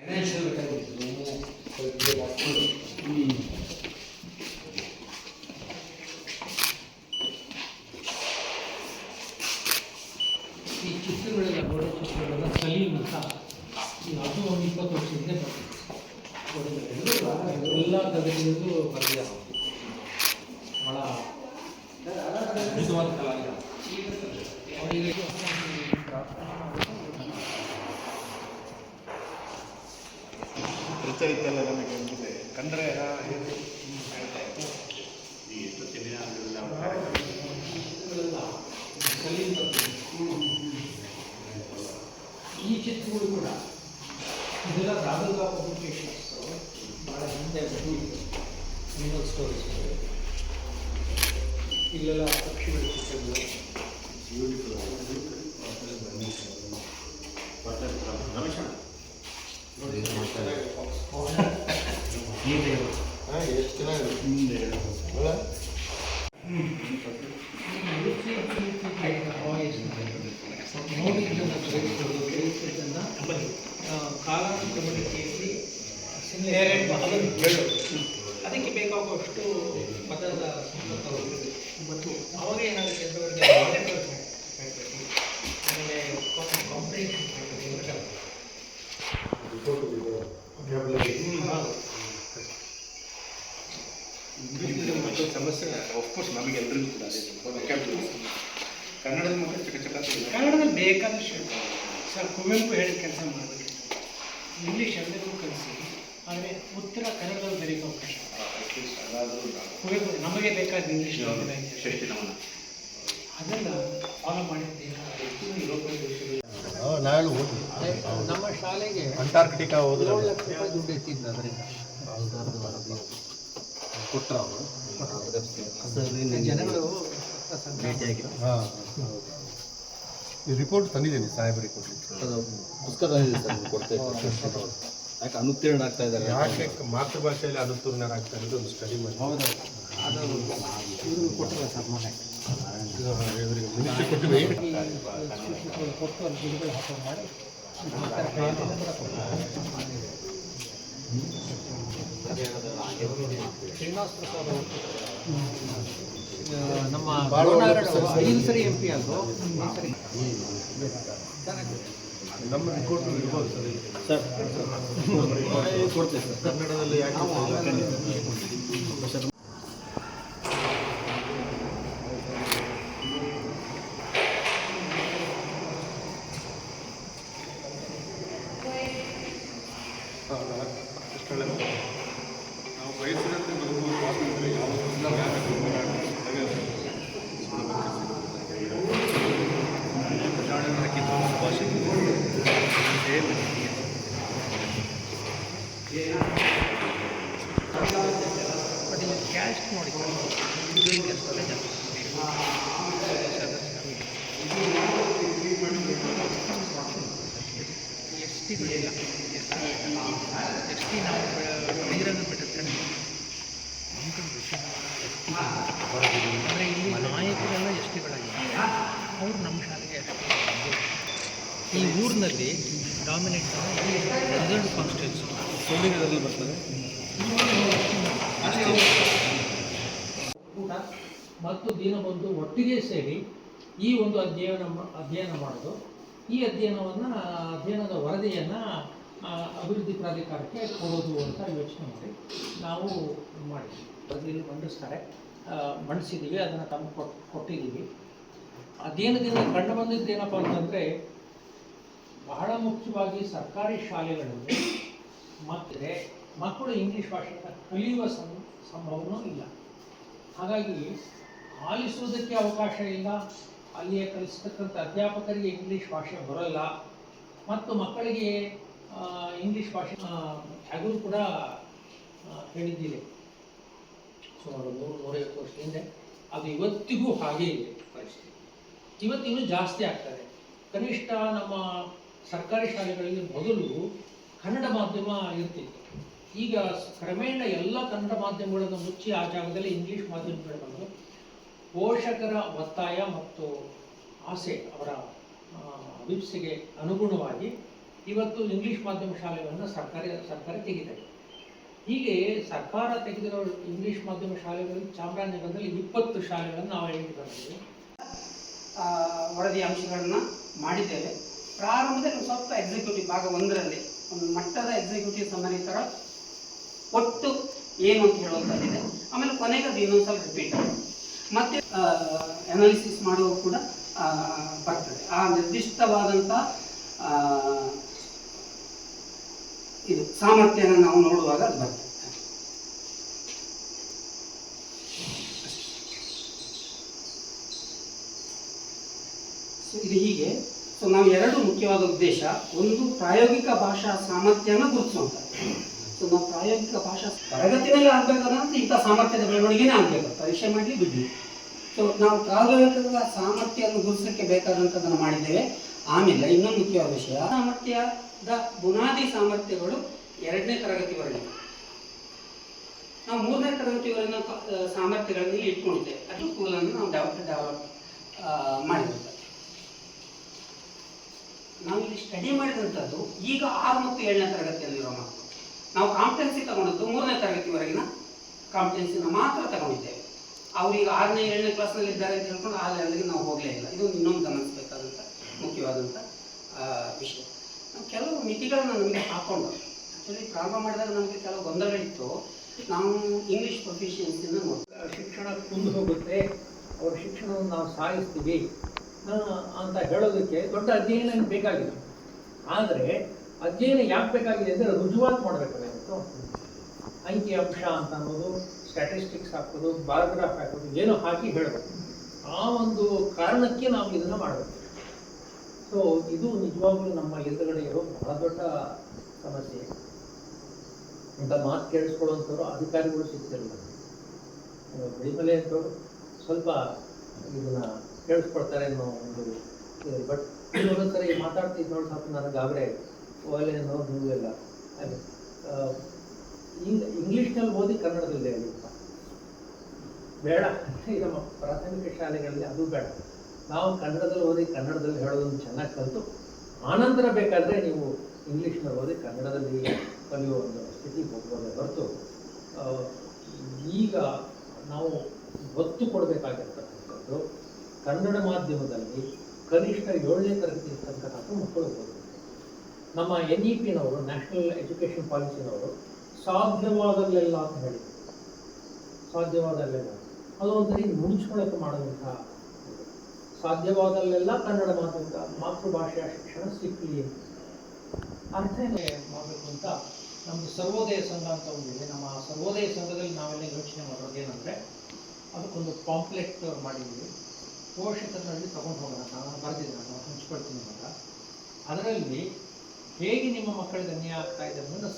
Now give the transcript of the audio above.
ಈ ಚಿತ್ರಗಳೆಲ್ಲ ಗೋಡೆ ಚಿತ್ರಗಳೆಲ್ಲ ಸಲೀಮ್ ಅಂತ ಅದು ಒಂದು 20 ವರ್ಷದಿಂದ ಎಲ್ಲ ಗದಗಿನಲ್ಲೂ ಬರೆದಿದ್ದಾರೆ. ಭಾಳ ಅದ್ಭುತವಾದ ಕಲಾವಿದ. ಅವರಿಗೆ ಪ್ರಚಲಿತಲ್ಲ ನಮಗೆ ಕಂಡ್ರೆ ಈ ಚಿತ್ರಗಳು ಕೂಡ ಇದೆಲ್ಲ ರಾಘವ ಪಬ್ಲಿಕೇಶನ್ಸ್ ಭಾಳ ಹಿಂದೆ ಅನಿಮಲ್ ಸ್ಟೋರೀಸ್ ಇಲ್ಲೆಲ್ಲ ಪಕ್ಷಿಗಳ ಚಿತ್ರಗಳು ಎಷ್ಟು ಚೆನ್ನಾಗಿದೆ. ಕಾಲಾನುಕ್ರಮದಲ್ಲಿ ಅದಕ್ಕೆ ಬೇಕಾಗುವಷ್ಟು ಪದದ ಮತ್ತು ಅವಾಗ ಏನಾಗುತ್ತೆ ಅಂತವರಿಗೆ ಆಮೇಲೆ ಕಾಂಪಿಟೇಷನ್ ಸಮಸ್ಯೆ ಆಫ್ಕೋರ್ಸ್ ನಮಗೆ ಎಲ್ಲರಿಗೂ ಕೂಡ ಕನ್ನಡದ ಮಕ್ಕಳು ಕನ್ನಡದಲ್ಲಿ ಬೇಕಾದಷ್ಟು ಸರ್ ಕುವೆಂಪು ಹೇಳಿ ಕೆಲಸ ಮಾಡಬೇಕು. ಇಂಗ್ಲೀಷ್ ಎಲ್ಲರಿಗೂ ಕಲಿಸಿ, ಆದರೆ ಉತ್ತರ ಕನ್ನಡದಲ್ಲಿ ಬರೀಕ್ಕೆ ಅವಕಾಶ. ಕುವೆಂಪು ನಮಗೆ ಬೇಕಾದ ಇಂಗ್ಲೀಷ್ ಅದನ್ನು ಫಾಲೋ ಮಾಡಿದ್ದೇನೆ. ನಮ್ಮ ಶಾಲೆಗೆ ಅಂಟಾರ್ಕ್ಟಿಕಾ ಹೋದ್ರೆ 7 ಲಕ್ಷ ರೂಪಾಯಿ ದುಡ್ಡು ಎತ್ತಿದ್ದು ಅದರಿಂದ ಕೊಟ್ಟರು ಅವರು ಜನಗಳು ಭೇಟಿಯಾಗಿ. ಹಾಂ, ಈ ರಿಪೋರ್ಟ್ ತಂದಿದ್ದೀನಿ, ಸಾಹೇಬ್ ರಿಪೋರ್ಟ್ ಪುಸ್ತಕ ತಂದಿದೆ ಸರ್, ಕೊಡ್ತೇವೆ. ಯಾಕೆ ಅನುತ್ತೀರ್ಣ ಆಗ್ತಾ ಇದ್ದಾರೆ, ಯಾಕೆ ಮಾತೃಭಾಷೆಯಲ್ಲಿ ಅನುತ್ತೀರ್ಣರಾಗ್ತಾ ಇರೋದು ಒಂದು ಸ್ಟಡಿ ಮಾಡಿ. ಹೌದು, ಅದು ಇವರು ಕೊಟ್ಟಿಲ್ಲ ಸರ್ ಮನೆ ಇವರಿಗೆ ಮಿನಿಸ್ಟ್ರಿ ಕೊಟ್ಟಿವಿ. ಶಿಕ್ಷಕರು ಕೊಟ್ಟು ಅಲ್ಲಿ ಗಿಡಗಳು ಹಾಕೋದು ಮಾಡಿ ಶ್ರೀನಿವಾಸ ಪ್ರಸಾದ್ ಅವರು ನಮ್ಮ 5 ಸರಿ MP ಆದರು. ನಮ್ಮ ರಿಪೋರ್ಟ್ ಇರ್ಬೋದು ಸರ್ ಕೊಡ್ತೇವೆ ಸರ್. ಕನ್ನಡದಲ್ಲಿ ಯಾಕೆ ನಾವು ಬಯಸಿದಂತೆ ಬದುಕುವ ಸ್ವಾತಂತ್ರ್ಯ ಭಾಷೆ ಕ್ಯಾಸ್ಟ್ ನೋಡಿ STಗಳಿಲ್ಲ. ST ನಾವು ಬಹಿರಂಗ ಬಿಟ್ಟಿರ್ತಾನೆ. ಅಂದರೆ ಇಲ್ಲಿ ನಾಯಕರೆಲ್ಲ STಗಳಾಗಿದ್ದಾರೆ. ಅವರು ನಮ್ಮ ಶಾಲೆಗೆ ಈ ಊರಿನಲ್ಲಿ ಡಾಮಿನೇಟ್ ರಿಸರ್ವ್ ಕಾನ್ಸ್ಟಿಟ್ಯೂನ್ಸಿ ಸೋಲಿಗರಲ್ಲಿ ಬರ್ತದೆ. ಮತ್ತು ದೀನಬಂಧು ಒಟ್ಟಿಗೆ ಸೇರಿ ಈ ಒಂದು ಅಧ್ಯಯನ ಮಾಡೋದು. ಈ ಅಧ್ಯಯನದ ವರದಿಯನ್ನು ಅಭಿವೃದ್ಧಿ ಪ್ರಾಧಿಕಾರಕ್ಕೆ ಕೊಡೋದು ಅಂತ ಯೋಚನೆ ಮಾಡಿ ನಾವು ಮಾಡಿದ್ವಿ. ವರದಿಯಲ್ಲಿ ಮಂಡಿಸಿದ್ದೀವಿ, ಅದನ್ನು ತಮ್ಮ ಕೊಟ್ಟಿದ್ದೀವಿ. ಅಧ್ಯಯನದಿಂದ ಕಂಡು ಬಂದಿದ್ದೇನಪ್ಪ ಅಂತಂದರೆ, ಬಹಳ ಮುಖ್ಯವಾಗಿ ಸರ್ಕಾರಿ ಶಾಲೆಗಳಲ್ಲಿ ಮಕ್ಕಳು ಇಂಗ್ಲೀಷ್ ಭಾಷೆಯನ್ನು ಕಲಿಯುವ ಸಂಭವನೂ ಇಲ್ಲ. ಹಾಗಾಗಿ ಆಲಿಸುವುದಕ್ಕೆ ಅವಕಾಶ ಇಲ್ಲ, ಅಲ್ಲಿಯೇ ಕಲಿಸ್ತಕ್ಕಂಥ ಅಧ್ಯಾಪಕರಿಗೆ ಇಂಗ್ಲೀಷ್ ಭಾಷೆ ಬರೋಲ್ಲ, ಮತ್ತು ಮಕ್ಕಳಿಗೆ ಇಂಗ್ಲೀಷ್ ಭಾಷೆ ಹಾಗೂ ಕೂಡ ಹೇಳಿದ್ದಿದೆ ಸುಮಾರು 100-150 ವರ್ಷದ ಹಿಂದೆ. ಅದು ಇವತ್ತಿಗೂ ಹಾಗೇ ಇದೆ ಪರಿಸ್ಥಿತಿ. ಇವತ್ತಿನ್ನೂ ಜಾಸ್ತಿ ಆಗ್ತದೆ. ಕನಿಷ್ಠ ನಮ್ಮ ಸರ್ಕಾರಿ ಶಾಲೆಗಳಲ್ಲಿ ಮೊದಲು ಕನ್ನಡ ಮಾಧ್ಯಮ ಇರ್ತಿತ್ತು. ಈಗ ಕ್ರಮೇಣ ಎಲ್ಲ ಕನ್ನಡ ಮಾಧ್ಯಮಗಳನ್ನು ಮುಚ್ಚಿ ಆ ಜಾಗದಲ್ಲಿ ಇಂಗ್ಲೀಷ್ ಮಾಧ್ಯಮಗಳು ಬಂದು ಪೋಷಕರ ಒತ್ತಾಯ ಮತ್ತು ಆಸೆ, ಅವರ ಅಭಿಪ್ಸೆಗೆ ಅನುಗುಣವಾಗಿ ಇವತ್ತು ಇಂಗ್ಲೀಷ್ ಮಾಧ್ಯಮ ಶಾಲೆಗಳನ್ನು ಸರ್ಕಾರ ತೆಗಿತಾ ಇದೆ. ಹೀಗೆ ಸರ್ಕಾರ ತೆಗೆದಿರೋ ಇಂಗ್ಲೀಷ್ ಮಾಧ್ಯಮ ಶಾಲೆಗಳಲ್ಲಿ ಚಾಮರಾಜನಗರದಲ್ಲಿ 20 ಶಾಲೆಗಳನ್ನು ನಾವು ಐಡೆಂಟಿಫೈ ವರದಿ ಅಂಶಗಳನ್ನು ಮಾಡಿದ್ದೇವೆ. ಪ್ರಾರಂಭದಲ್ಲಿ ಸ್ವಲ್ಪ ಎಕ್ಸಿಕ್ಯೂಟಿವ್ ಭಾಗ 1ರಲ್ಲಿ ಒಂದು ಮಟ್ಟದ ಎಕ್ಸಿಕ್ಯೂಟಿವ್ ಸಮರಿ ಥರ ಒಟ್ಟು ಏನು ಅಂತ ಹೇಳುವಂಥದ್ದಿದೆ. ಆಮೇಲೆ ಕೊನೆಗೆ ಅದು ಇನ್ನೊಂದು ಸ್ವಲ್ಪ ರಿಪೀಟ್ ಆಗುತ್ತೆ. ಮತ್ತೆ ಅನಾಲಿಸಿಸ್ ಮಾಡುವ ಕೂಡ ಬರ್ತದೆ. ಆ ನಿರ್ದಿಷ್ಟವಾದಂಥ ಇದು ಸಾಮರ್ಥ್ಯನ ನಾವು ನೋಡುವಾಗ ಅದು ಬರ್ತದೆ. ಸೊ ಇದು ಹೀಗೆ. ಸೊ ನಾವು 2 ಮುಖ್ಯವಾದ ಉದ್ದೇಶ. ಒಂದು ಪ್ರಾಯೋಗಿಕ ಭಾಷಾ ಸಾಮರ್ಥ್ಯನ ಗುರುತಿಸುವಂಥದ್ದು. ಸೊ ನಾವು ಪ್ರಾಯೋಗಿಕ ಭಾಷಾ ತರಗತಿನಲ್ಲಿ ಆಗಬೇಕಾದಂತ ಇಂಥ ಸಾಮರ್ಥ್ಯದ ಬೆಳವಣಿಗೆನೇ ಆಗಬೇಕು, ಪರೀಕ್ಷೆ ಮಾಡಲಿ ಬಿಡಲಿ. ಸೊ ನಾವು ಪ್ರಾಯೋಗಿಕ ಸಾಮರ್ಥ್ಯವನ್ನು ಗುರುತಿಸಲಿಕ್ಕೆ ಬೇಕಾದಂಥದ್ದನ್ನು ಮಾಡಿದ್ದೇವೆ. ಆಮೇಲೆ ಇನ್ನೊಂದು ಮುಖ್ಯವಾದ ವಿಷಯ, ಸಾಮರ್ಥ್ಯದ ಬುನಾದಿ ಸಾಮರ್ಥ್ಯಗಳು 2ನೇ ತರಗತಿವರೆಗೆ. ನಾವು 3ನೇ ತರಗತಿವರೆಗಿನ ಸಾಮರ್ಥ್ಯಗಳನ್ನು ಇಲ್ಲಿ ಇಟ್ಕೊಂಡಿದ್ದೇವೆ. ಅದು ಸ್ಕೂಲನ್ನು ನಾವು ಡೆವಲಪ್ ಮಾಡಿದ್ದೇವೆ. ನಾವು ಇಲ್ಲಿ ಸ್ಟಡಿ ಮಾಡಿದಂಥದ್ದು ಈಗ 6 ಮತ್ತು 7ನೇ ತರಗತಿಯಲ್ಲಿರೋ ಮಕ್ಕಳು. ನಾವು ಕಾಂಪಿಟೆನ್ಸಿ ತಗೊಂಡದ್ದು 3ನೇ ತರಗತಿವರೆಗಿನ ಕಾಂಪಿಟೆನ್ಸಿನ ಮಾತ್ರ ತಗೊಂಡಿದ್ದೇವೆ. ಅವ್ರಿಗೆ 6ನೇ 7ನೇ ಕ್ಲಾಸ್ನಲ್ಲಿ ಇದ್ದಾರೆ ಅಂತ ಹೇಳ್ಕೊಂಡು ಆ ಲೆವೆಲ್ಗೆ ನಾವು ಹೋಗಲೇ ಇಲ್ಲ. ಇದು ಇನ್ನೊಂದು ಗಮನಿಸಬೇಕಾದಂಥ ಮುಖ್ಯವಾದಂಥ ವಿಷಯ. ನಾವು ಕೆಲವು ಮಿತಿಗಳನ್ನು ನಮಗೆ ಹಾಕ್ಕೊಂಡು ಆ್ಯಕ್ಚುಲಿ ಪ್ರಾರಂಭ ಮಾಡಿದಾಗ ನಮಗೆ ಕೆಲವು ಗೊಂದಲಗಳಿತ್ತು. ನಾವು ಇಂಗ್ಲೀಷ್ ಪ್ರೊಫಿಷಿಯನ್ಸಿನ ಶಿಕ್ಷಣ ಕುಂದು ಹೋಗುತ್ತೆ, ಅವ್ರ ಶಿಕ್ಷಣವನ್ನು ನಾವು ಸಾಗಿಸ್ತೀವಿ ಅಂತ ಹೇಳೋದಕ್ಕೆ ದೊಡ್ಡ ಅಧ್ಯಯನ ಬೇಕಾಗಿಲ್ಲ. ಆದರೆ ಅಧ್ಯಯನ ಯಾಕೆ ಬೇಕಾಗಿದೆ ಅಂದರೆ ರುಜುವಾತು ಮಾಡಬೇಕಾಗುತ್ತೆ. ಅಂಕಿ ಅಂಶ ಅಂತ ಅನ್ನೋದು, ಸ್ಟ್ಯಾಟಿಸ್ಟಿಕ್ಸ್ ಹಾಕೋದು, ಬಾಯೋಗ್ರಾಫ್ ಹಾಕೋದು, ಏನೋ ಹಾಕಿ ಹೇಳಬೇಕು. ಆ ಒಂದು ಕಾರಣಕ್ಕೆ ನಾವು ಇದನ್ನು ಮಾಡಬೇಕು. ಸೊ ಇದು ನಿಜವಾಗ್ಲೂ ನಮ್ಮ ಎದುರುಗಡೆ ಇರೋ ಬಹಳ ದೊಡ್ಡ ಸಮಸ್ಯೆ. ಇಂಥ ಮಾತು ಕೇಳಿಸ್ಕೊಳ್ಳುವಂಥವ್ರು ಅಧಿಕಾರಿಗಳು ಸಿಗ್ತಿರಲ್ಲ. ಬೆಳಿಮಲೆ ಅಂತವ್ರು ಸ್ವಲ್ಪ ಇದನ್ನು ಕೇಳಿಸ್ಕೊಳ್ತಾರೆ ಅನ್ನೋ ಒಂದು ಇದೆ. ಬಟ್ ಇನ್ನೊಂದ್ಸರಿ ಮಾತಾಡ್ತಿದ್ದು ನೋಡಿ ಸ್ವಲ್ಪ ನನಗೆ ಗಾಬರಿ ಆಯಿತು. ಒಲೆನೋ ನೀವೆಲ್ಲ ಹಾಗೆ ಇಂಗ್ಲೀಷ್ನಲ್ಲಿ ಓದಿ ಕನ್ನಡದಲ್ಲಿ ಹೇಳಿಪ್ಪ ಬೇಡ. ಈ ನಮ್ಮ ಪ್ರಾಥಮಿಕ ಶಾಲೆಗಳಲ್ಲಿ ಅದು ಬೇಡ. ನಾವು ಕನ್ನಡದಲ್ಲಿ ಓದಿ ಕನ್ನಡದಲ್ಲಿ ಹೇಳೋದನ್ನು ಚೆನ್ನಾಗಿ ಕಲಿತು ಆನಂತರ ಬೇಕಾದರೆ ನೀವು ಇಂಗ್ಲೀಷ್ನಲ್ಲಿ ಓದಿ ಕನ್ನಡದಲ್ಲಿ ಕಲಿಯುವ ಒಂದು ಸ್ಥಿತಿಗೆ ಹೋಗ್ಬೋದೇ ಹೊರತು ಈಗ ನಾವು ಒತ್ತು ಕೊಡಬೇಕಾಗಿರ್ತಕ್ಕಂಥದ್ದು ಕನ್ನಡ ಮಾಧ್ಯಮದಲ್ಲಿ ಕನಿಷ್ಠ 7ನೇ ತರಗತಿ ಇರ್ತಕ್ಕಂಥ ಮಕ್ಕಳು ಓದಬೇಕು. ನಮ್ಮ NEP-ನವರು, ನ್ಯಾಷನಲ್ ಎಜುಕೇಷನ್ ಪಾಲಿಸಿನವರು ಸಾಧ್ಯವಾದಲ್ಲೆಲ್ಲ ಅಂತ ಹೇಳಿ, ಸಾಧ್ಯವಾದಲ್ಲೆಲ್ಲ ಅದು ಒಂಥರ ಮುಗಿಸ್ಕೊಳ್ಳೋಕೆ ಮಾಡುವಂಥ ಸಾಧ್ಯವಾದಲ್ಲೆಲ್ಲ ಕನ್ನಡ ಮಾತೃಭಾಷೆಯ ಶಿಕ್ಷಣ ಸಿಕ್ಕಲಿ ಅರ್ಥ ಮಾಡಬೇಕು ಅಂತ ನಮ್ಮದು ಸರ್ವೋದಯ ಸಂಘ ಅಂತ ಒಂದಿದೆ. ನಮ್ಮ ಸರ್ವೋದಯ ಸಂಘದಲ್ಲಿ ನಾವೆಲ್ಲ ಯೋಚನೆ ಮಾಡೋದು ಏನಂದರೆ, ಅದಕ್ಕೊಂದು ಪಾಂಪ್ಲೆಟ್ ಮಾಡಿದ್ದೀವಿ. ಪೋಷಕರಲ್ಲಿ ತೊಗೊಂಡು ಹೋಗೋಣ, ನಾನು ಬರೆದಿದ್ದೀನಿ, ನಾನು ಹಂಚ್ಕೊಳ್ತೀನಿ ಅಂತ. ಅದರಲ್ಲಿ ಹೇಗೆ ನಿಮ್ಮ ಮಕ್ಕಳಿಗೆ ಅನ್ಯಾಯ ಆಗ್ತಾ ಇದೆ ಅನ್ನೋದನ್ನು